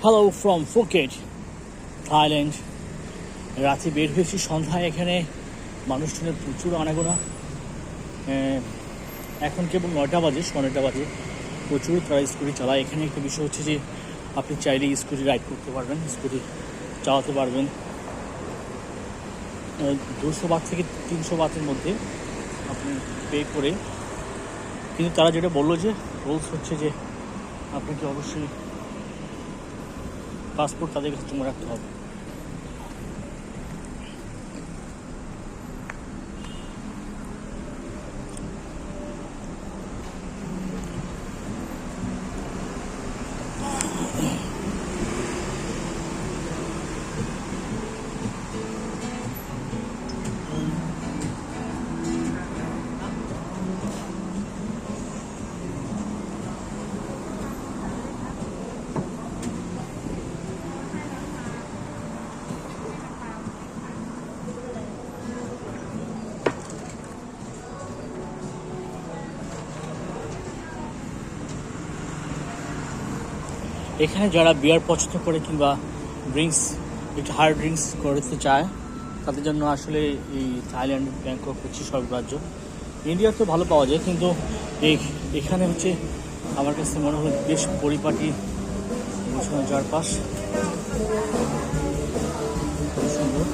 Hello from Phuket, Thailand. রাতে বের হয়েছি সন্ধ্যায়, এখানে মানুষজনের প্রচুর আনাগোনা। এখন কেবল 9টা বাজে, 9:30 বাজে। প্রচুর তারা স্কুটি চালায়। এখানে একটা বিষয় হচ্ছে যে আপনি চাইলে স্কুটি রাইড করতে পারবেন, স্কুটি চালাতে পারবেন 200 বাত থেকে 300 বাতের মধ্যে আপনি পে করে। কিন্তু তারা যেটা বললো যে রুলস হচ্ছে যে আপনাকে অবশ্যই পাসপোর্ট তাদের কাছে জমা রাখতে হবে। এখানে যারা বিয়ার পছন্দ করে কিংবা ড্রিঙ্কস, একটু হার্ড ড্রিঙ্কস করতে চায়, তাদের জন্য আসলে এই থাইল্যান্ড, ব্যাংকক হচ্ছে স্বর্গরাজ্য। ইন্ডিয়া তো ভালো পাওয়া যায়, কিন্তু এখানে হচ্ছে আমার কাছে মনে হলো বেশ পরিপাটি চারপাশ, খুব সুন্দর।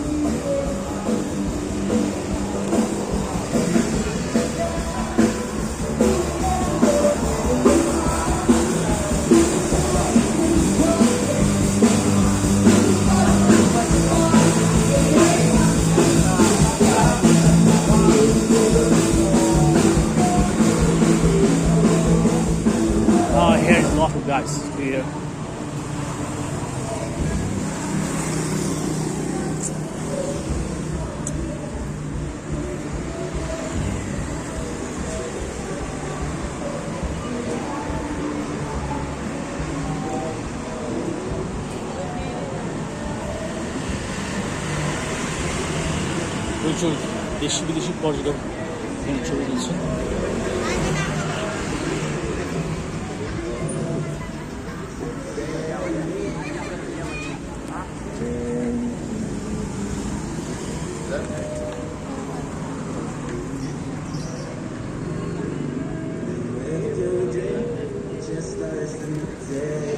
Here's a lot of guys here. প্রচুর দেশি বিদেশি পর্যটক এখানে ছবি তুলছে। Just as the day